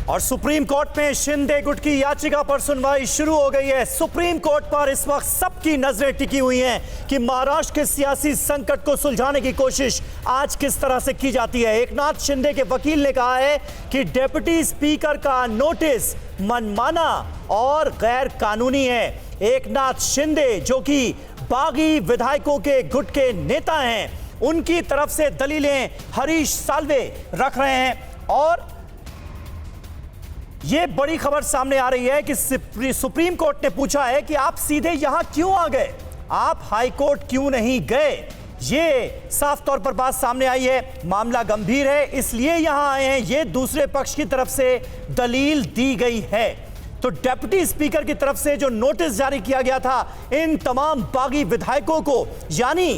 और supreme court में शिंदे गुट की याचिका पर सुनवाई शुरू हो गई है। सुप्रीम कोर्ट पर इस वक्त सबकी नजरें टिकी हुई हैं कि महाराष्ट्र के सियासी संकट को सुलझाने की कोशिश आज किस तरह से की जाती है। एकनाथ शिंदे के वकील ने कहा है कि डिप्टी स्पीकर का नोटिस मनमाना और गैर कानूनी है। एकनाथ शिंदे जो कि बागी विधायकों के गुट के नेता हैं, उनकी तरफ से दलीलें हरीश साल्वे रख रहे हैं। और यह बड़ी खबर सामने आ रही है कि सुप्रीम कोर्ट ने पूछा है कि आप सीधे यहां क्यों आ गए, आप हाई कोर्ट क्यों नहीं गए। यह साफ तौर पर बात सामने आई है, मामला गंभीर है इसलिए यहां आए हैं, यह दूसरे पक्ष की तरफ से दलील दी गई है। तो डिप्टी स्पीकर की तरफ से जो नोटिस जारी किया गया था इन तमाम बागी विधायकों को, यानी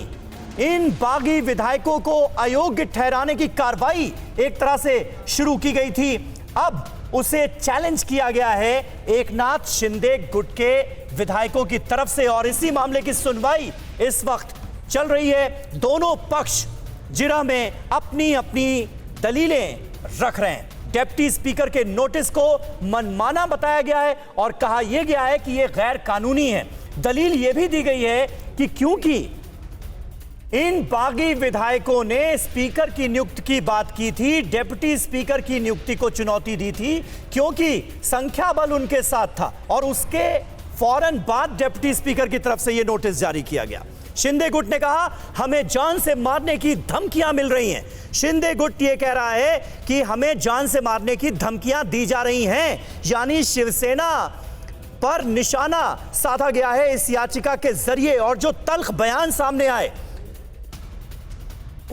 इन बागी विधायकों को अयोग्य ठहराने की कार्रवाई एक तरह से शुरू की गई थी, अब उसे चैलेंज किया गया है एकनाथ शिंदे गुट के विधायकों की तरफ से। और इसी मामले की सुनवाई इस वक्त चल रही है। दोनों पक्ष जिरह में अपनी अपनी दलीलें रख रहे हैं। डिप्टी स्पीकर के नोटिस को मनमाना बताया गया है और कहा यह गया है कि यह गैर कानूनी है। दलील यह भी दी गई है कि क्योंकि इन बागी विधायकों ने स्पीकर की नियुक्ति की बात की थी, डिप्टी स्पीकर की नियुक्ति को चुनौती दी थी, क्योंकि संख्या बल उनके साथ था और उसके फौरन बाद डिप्टी स्पीकर की तरफ से यह नोटिस जारी किया गया। शिंदे गुट ने कहा हमें जान से मारने की धमकियां मिल रही हैं। शिंदे गुट यह कह रहा है कि हमें जान से मारने की धमकियां दी जा रही हैं, यानी शिवसेना पर निशाना साधा गया है इस याचिका के जरिए। और जो तल्ख बयान सामने आए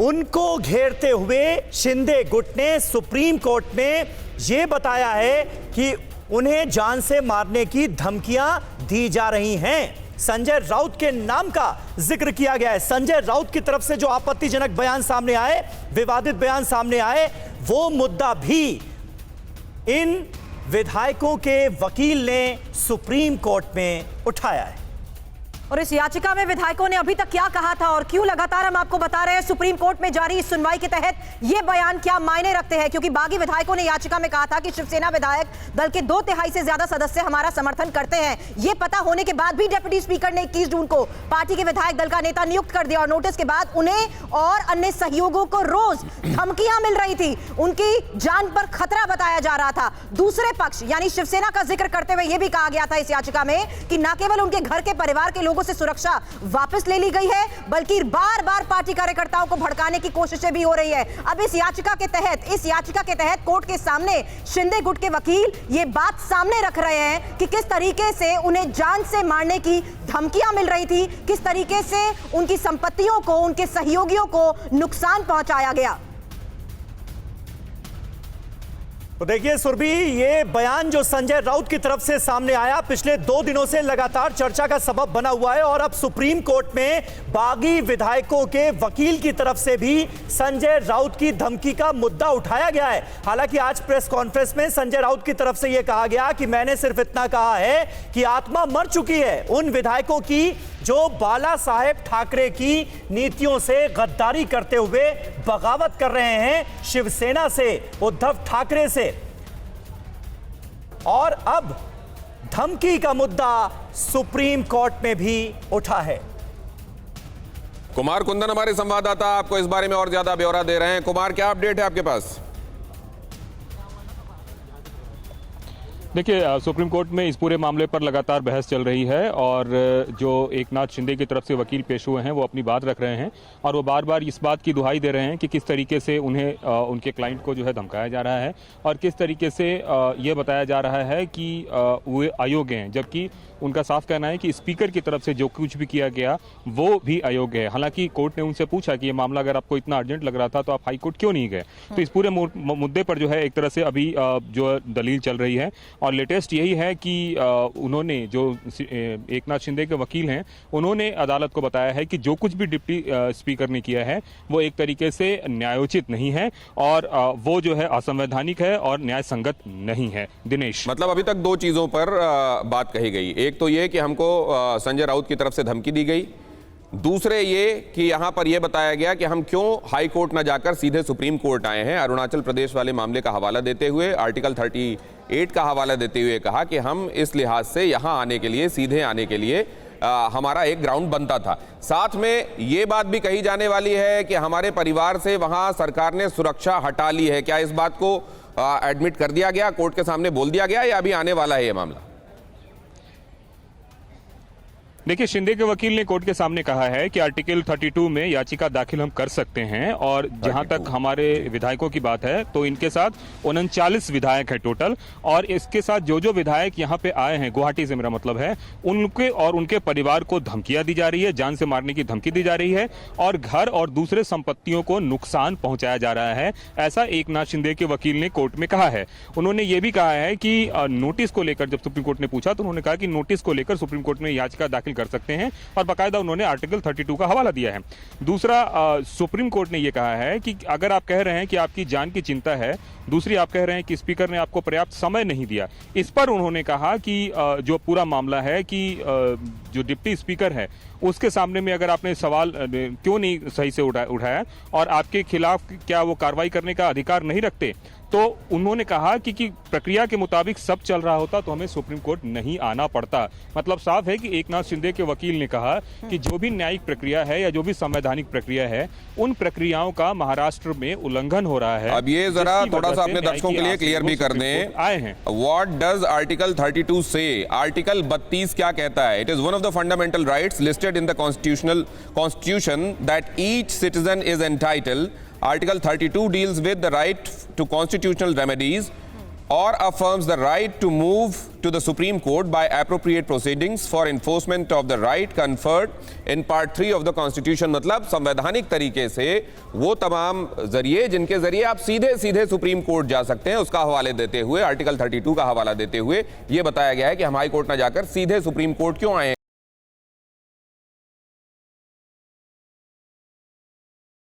उनको घेरते हुए शिंदे गुट ने सुप्रीम कोर्ट में यह बताया है कि उन्हें जान से मारने की धमकियां दी जा रही हैं। संजय राउत के नाम का जिक्र किया गया है। संजय राउत की तरफ से जो आपत्तिजनक बयान सामने आए, विवादित बयान सामने आए, वो मुद्दा भी इन विधायकों के वकील ने सुप्रीम कोर्ट में उठाया है। और इस याचिका में विधायकों ने अभी तक क्या कहा था और क्यों लगातार हम आपको बता रहे हैं सुप्रीम कोर्ट में जारी इस सुनवाई के तहत ये बयान क्या मायने रखते हैं, क्योंकि बागी विधायकों ने याचिका में कहा था कि शिवसेना विधायक दल के 2/3 से ज्यादा सदस्य हमारा समर्थन करते हैं। ये पता होने के बाद भी डिप्टी स्पीकर ने 21 जून को पार्टी के विधायक दल का नेता नियुक्त कर दिया और नोटिस के बाद उन्हें और अन्य सहयोगियों को रोज धमकियां मिल रही थी, उनकी जान पर खतरा बताया जा रहा था। दूसरे पक्ष यानी शिवसेना का जिक्र करते हुए यह भी कहा गया था इस याचिका में कि न केवल उनके घर के परिवार के लोगों से सुरक्षा वापस ले ली गई है, बल्कि बार बार पार्टी कार्यकर्ताओं को भड़काने की कोशिशें भी हो रही है। अब इस याचिका के तहत कोर्ट के सामने शिंदे गुट के वकील ये बात सामने रख रहे हैं कि किस तरीके से उन्हें जान से मारने की धमकियां मिल रही थी, किस तरीके से उनकी संपत्तियों को, उनके सहयोगियों को नुकसान पहुंचाया गया। तो देखिए सुरभि, ये बयान जो संजय राउत की तरफ से सामने आया पिछले 2 दिनों से लगातार चर्चा का सबब बना हुआ है और अब सुप्रीम कोर्ट में बागी विधायकों के वकील की तरफ से भी संजय राउत की धमकी का मुद्दा उठाया गया है। हालांकि आज प्रेस कॉन्फ्रेंस में संजय राउत की तरफ से यह कहा गया कि मैंने सिर्फ इतना कहा है कि आत्मा मर चुकी है उन विधायकों की जो बाला साहेब ठाकरे की नीतियों से गद्दारी करते हुए बगावत कर रहे हैं शिवसेना से, उद्धव ठाकरे से। और अब धमकी का मुद्दा सुप्रीम कोर्ट में भी उठा है। कुमार कुंदन हमारे संवाददाता आपको इस बारे में और ज्यादा ब्यौरा दे रहे हैं। कुमार, क्या अपडेट है आपके पास? देखिए, सुप्रीम कोर्ट में इस पूरे मामले पर लगातार बहस चल रही है और जो एकनाथ शिंदे की तरफ से वकील पेश हुए हैं वो अपनी बात रख रहे हैं और वो बार बार इस बात की दुहाई दे रहे हैं कि किस तरीके से उन्हें उनके क्लाइंट को जो है धमकाया जा रहा है और किस तरीके से ये बताया जा रहा है कि वो अयोग्य हैं, जबकि उनका साफ कहना है कि स्पीकर की तरफ से जो कुछ भी किया गया वो भी अयोग्य है। हालांकि कोर्ट ने उनसे पूछा कि ये मामला अगर आपको इतना अर्जेंट लग रहा था तो आप हाई कोर्ट क्यों नहीं गए। तो इस पूरे मुद्दे पर जो है एक तरह से अभी जो दलील चल रही है और लेटेस्ट यही है कि उन्होंने जो एकनाथ शिंदे के वकील हैं उन्होंने अदालत को बताया है कि जो कुछ भी डिप्टी स्पीकर ने किया है वो एक तरीके से न्यायोचित नहीं है और वो जो है असंवैधानिक है और न्याय संगत नहीं है। दिनेश, मतलब अभी तक 2 चीजों पर बात कही गई। एक तो ये कि हमको संजय राउत की तरफ से धमकी दी गई दूसरे ये कि यहां पर यह बताया गया कि हम क्यों हाई कोर्ट न जाकर सीधे सुप्रीम कोर्ट आए हैं। अरुणाचल प्रदेश वाले मामले का हवाला देते हुए, आर्टिकल 38 का हवाला देते हुए कहा कि हम इस लिहाज से यहां आने के लिए, सीधे आने के लिए हमारा एक ग्राउंड बनता था। साथ में ये बात भी कही जाने वाली है कि हमारे परिवार से वहां सरकार ने सुरक्षा हटा ली है। क्या इस बात को एडमिट कर दिया गया, कोर्ट के सामने बोल दिया गया, या अभी आने वाला है ये मामला? देखिए, शिंदे के वकील ने कोर्ट के सामने कहा है कि आर्टिकल 32 में याचिका दाखिल हम कर सकते हैं, और जहां तक हमारे विधायकों की बात है तो इनके साथ 39 विधायक है टोटल, और इसके साथ जो जो विधायक यहां पे आए हैं, गुवाहाटी से मेरा मतलब है, उनके और उनके परिवार को धमकियां दी जा रही है, जान से मारने की धमकी दी जा रही है, और घर और दूसरे संपत्तियों को नुकसान पहुंचाया जा रहा है। ऐसा एकनाथ शिंदे के वकील ने कोर्ट में कहा है। उन्होंने ये भी कहा है कि नोटिस को लेकर, जब सुप्रीम कोर्ट ने पूछा तो उन्होंने कहा कि नोटिस को लेकर सुप्रीम कोर्ट में याचिका दाखिल कर सकते हैं, और बाकायदा उन्होंने आर्टिकल 32 का हवाला दिया है। दूसरा, सुप्रीम कोर्ट ने यह कहा है कि अगर आप कह रहे हैं कि आपकी जान की चिंता है, दूसरी आप कह रहे हैं कि स्पीकर ने आपको पर्याप्त समय नहीं दिया, इस पर उन्होंने कहा कि जो पूरा मामला है कि जो डिप्टी स्पीकर है उसके सामने में अगर आपने सवाल क्यों नहीं सही से उठाया और आपके खिलाफ क्या वो कार्रवाई करने का अधिकार नहीं रखते, तो उन्होंने कहा कि प्रक्रिया के मुताबिक सब चल रहा होता तो हमें सुप्रीम कोर्ट नहीं आना पड़ता। मतलब साफ है कि एकनाथ शिंदे के वकील ने कहा कि जो भी न्यायिक प्रक्रिया है या जो भी संवैधानिक प्रक्रिया है, उन प्रक्रियाओं का महाराष्ट्र में उल्लंघन हो रहा है। अब ये जरा थोड़ा सा अपने दर्शकों के लिए क्लियर भी कर दें, आए हैं। व्हाट डज आर्टिकल 32 से? आर्टिकल 32 क्या कहता है? It is one of the fundamental rights listed in the constitution that each citizen is entitled. Article 32 deals with the right to constitutional remedies or affirms the right to move to the Supreme Court by appropriate proceedings for enforcement of the right conferred in Part 3 of the Constitution. मतलब संवैधानिक तरीके से वो तमाम जरिए जिनके जरिए आप सीधे सीधे सुप्रीम कोर्ट जा सकते हैं, उसका हवाले देते हुए, आर्टिकल 32 का हवाला देते हुए ये बताया गया है कि हम हाई कोर्ट ना जाकर सीधे सुप्रीम कोर्ट क्यों आए हैं।